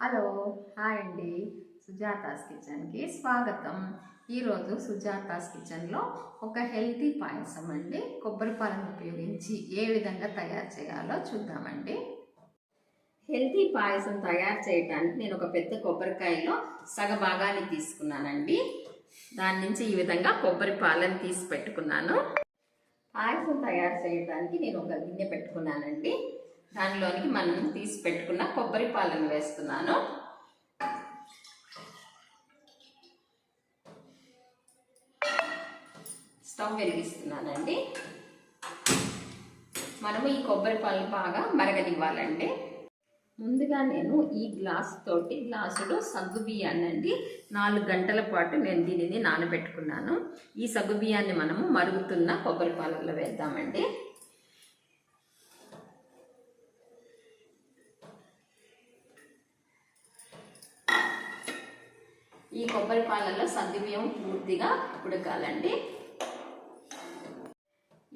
Hello, hi అండి. సుజాతాస్ కిచెన్కి స్వాగతం. ఈరోజు సుజాతాస్ కిచెన్లో ఒక హెల్తీ పాయసం అండి, కొబ్బరి పాలను ఉపయోగించి ఏ విధంగా తయారు చేయాలో చూద్దామండి. హెల్తీ పాయసం తయారు చేయడానికి నేను ఒక పెద్ద కొబ్బరికాయలో సగభాగాన్ని తీసుకున్నానండి. దాని నుంచి ఈ విధంగా కొబ్బరి పాలను తీసి పెట్టుకున్నాను. పాయసం తయారు చేయడానికి నేను ఒక గిన్నె పెట్టుకున్నానండి. దానిలోనికి మనం తీసి పెట్టుకున్న కొబ్బరి పాలను వేస్తున్నాను. స్టవ్ వెలిగిస్తున్నానండి. మనము ఈ కొబ్బరి పాలను బాగా మరగనివ్వాలండి. ముందుగా నేను ఈ గ్లాసుడు సగ్గు బియ్యాన్ని అండి 4 గంటల పాటు నేను దీనిని నానబెట్టుకున్నాను. ఈ సగ్గు బియ్యాన్ని మనము మరుగుతున్న కొబ్బరి పాలలో వేద్దామండి. ఈ కొబ్బరి పాలలో సగ్గుబియ్యం పూర్తిగా ఉడకాలండి.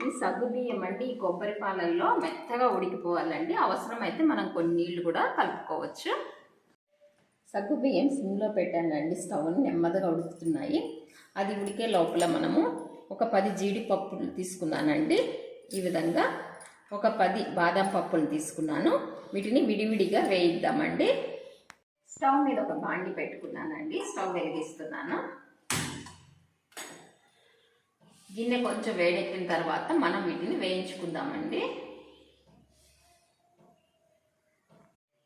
ఈ సగ్గుబియ్యం అండి ఈ కొబ్బరి పాలల్లో మెత్తగా ఉడికిపోవాలండి. అవసరమైతే మనం కొన్ని నీళ్లు కూడా కలుపుకోవచ్చు. సగ్గుబియ్యం సిమ్లో పెట్టానండి. స్టవ్ని నెమ్మదిగా ఉడుకుతున్నాయి. అది ఉడికే లోపల మనము ఒక 10 జీడిపప్పులు తీసుకున్నానండి. ఈ విధంగా ఒక 10 బాదం పప్పులు తీసుకున్నాను. వీటిని విడివిడిగా వేయిద్దామండి. స్టవ్ మీద ఒక బాండి పెట్టుకున్నానండి. స్టవ్ వెలిగిస్తున్నాను. గిన్నె కొంచెం వేడెక్కిన తర్వాత మనం వీటిని వేయించుకుందామండి.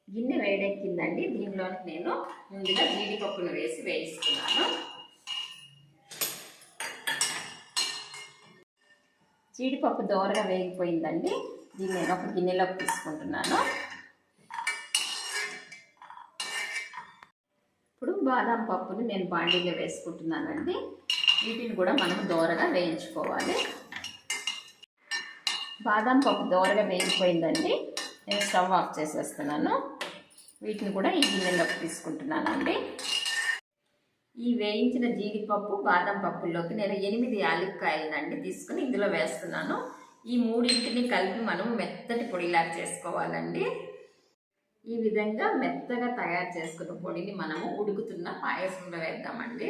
గిన్నె వేడెక్కిందండి. దీనిలోకి నేను ముందుగా జీడిపప్పును వేసి వేయిస్తున్నాను. జీడిపప్పు దోరగా వేగిపోయిందండి. దీన్ని నేను ఒక గిన్నెలోకి తీసుకుంటున్నాను. ఇప్పుడు బాదం పప్పుని నేను బాండీలో వేసుకుంటున్నానండి. వీటిని కూడా మనం దోరగా వేయించుకోవాలి. బాదం పప్పు దోరగా వేగిపోయిందండి. నేను స్టవ్ ఆఫ్ చేసేస్తున్నాను. వీటిని కూడా ఈ గిన్నెలోకి తీసుకుంటున్నానండి. ఈ వేయించిన జీడిపప్పు బాదం పప్పుల్లోకి నేను 8 యాలక్కాయలనండి తీసుకుని ఇందులో వేస్తున్నాను. ఈ మూడింటిని కలిపి మనం మెత్తటి పొడిలాగా చేసుకోవాలండి. ఈ విధంగా మెత్తగా తయారు చేసుకున్న పొడిని మనము ఉడుకుతున్న పాయసంలో వేద్దామండి.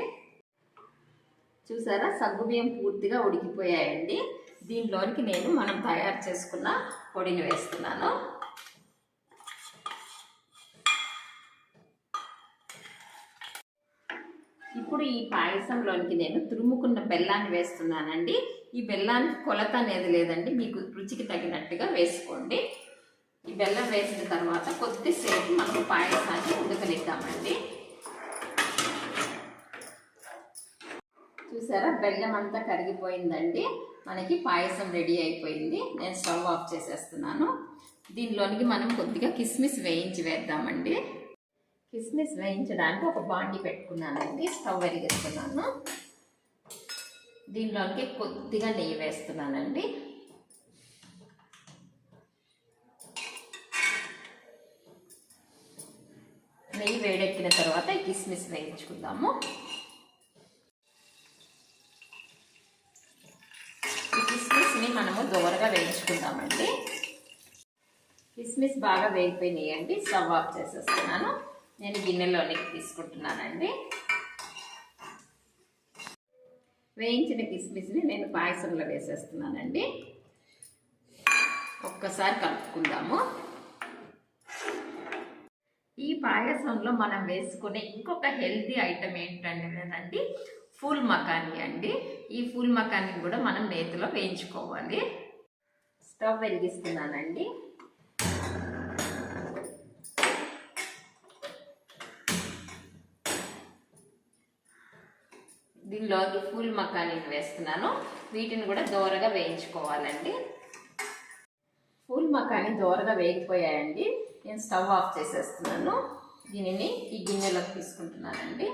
చూసారా, సగ్గుబియ్యం పూర్తిగా ఉడికిపోయాయండి. దీనిలోనికి నేను మనం తయారు చేసుకున్న పొడిని వేస్తున్నాను. ఇప్పుడు ఈ పాయసంలోనికి నేను తురుముకున్న బెల్లాన్ని వేస్తున్నానండి. ఈ బెల్లానికి కొలత అనేది లేదండి, మీకు రుచికి తగినట్టుగా వేసుకోండి. ఈ బెల్లం వేసిన తర్వాత కొద్దిసేపు మనం పాయసాన్ని ఉడకనిద్దామండి. చూసారా, బెల్లం అంతా కరిగిపోయిందండి. మనకి పాయసం రెడీ అయిపోయింది. నేను స్టవ్ ఆఫ్ చేసేస్తున్నాను. దీనిలోనికి మనం కొద్దిగా కిస్మిస్ వేయించి వేద్దామండి. కిస్మిస్ వేయించడానికి ఒక బాండి పెట్టుకున్నానండి. స్టవ్ వెలిగిస్తున్నాను. దీనిలోనికి కొద్దిగా నెయ్యి వేస్తున్నానండి. నెయ్యి వేడెక్కిన తర్వాత ఈ కిస్మిస్ వేయించుకుందాము. ఈ కిస్మిస్ని మనము దోరగా వేయించుకుందామండి. కిస్మిస్ బాగా వేగిపోయినాయండి. స్టవ్ ఆఫ్ చేసేస్తున్నాను. నేను గిన్నెలోనికి తీసుకుంటున్నానండి. వేయించిన కిస్మిస్ని నేను పాయసంలో వేసేస్తున్నానండి. ఒక్కసారి కలుపుకుందాము. ఈ పాయసంలో మనం వేసుకునే ఇంకొక హెల్తీ ఐటమ్ ఏంటంటే ఫూల్ మకానీ అండి. ఈ ఫూల్ మకానీ కూడా మనం నేతిలో వేయించుకోవాలి. స్టవ్ వెలిగిస్తున్నానండి. దీనిలోకి ఫూల్ మకానీని వేస్తున్నాను. వీటిని కూడా దోరగా వేయించుకోవాలండి. ఫూల్ మకానీ దోరగా వేగిపోయాయండి. నేను స్టవ్ ఆఫ్ చేసేస్తున్నాను. దీనిని ఈ గిన్నెలోకి తీసుకుంటున్నానండి.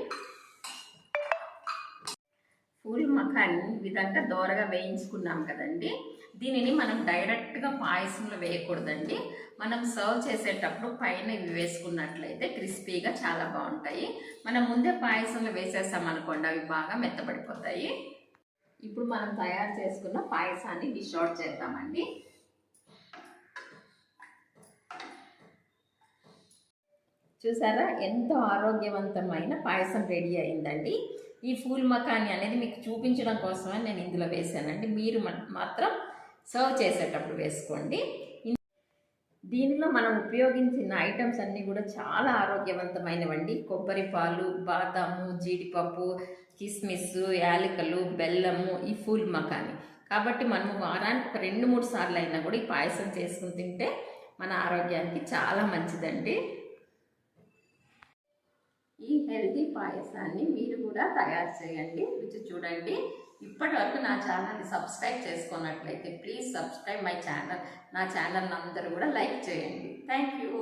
ఫూల్ మకానీ ఈ విధంగా దోరగా వేయించుకున్నాం కదండి. దీనిని మనం డైరెక్ట్గా పాయసంలో వేయకూడదండి. మనం సర్వ్ చేసేటప్పుడు పైన ఇవి వేసుకున్నట్లయితే క్రిస్పీగా చాలా బాగుంటాయి. మనం ముందే పాయసంలో వేసేసామనుకోండి, అవి బాగా మెత్తబడిపోతాయి. ఇప్పుడు మనం తయారు చేసుకున్న పాయసాన్ని డిష్ అవుట్ చేద్దామండి. చూసారా ఎంతో ఆరోగ్యవంతమైన పాయసం రెడీ అయిందండి. ఈ ఫూల్ మఖాని అనేది మీకు చూపించడం కోసమని నేను ఇందులో వేసానండి. మీరు మాత్రం సర్వ్ చేసేటప్పుడు వేసుకోండి. దీనిలో మనం ఉపయోగించిన ఐటమ్స్ అన్నీ కూడా చాలా ఆరోగ్యవంతమైనవండి. కొబ్బరి పాలు, బాదాము, జీడిపప్పు, కిస్మిస్, యాలకులు, బెల్లము, ఈ ఫూల్ మఖాని. కాబట్టి మనము వారానికి ఒక 2-3 సార్లు అయినా కూడా ఈ పాయసం చేసుకుని తింటే మన ఆరోగ్యానికి చాలా మంచిదండి. ఈ హెల్తీ పాయసాన్ని మీరు కూడా తయారు చేయండి, రుచి చూడండి. ఇప్పటివరకు నా ఛానల్ని సబ్స్క్రైబ్ చేసుకున్నట్లయితే ప్లీజ్ సబ్స్క్రైబ్ మై ఛానల్. నా ఛానల్ అందరూ కూడా లైక్ చేయండి. Thank you.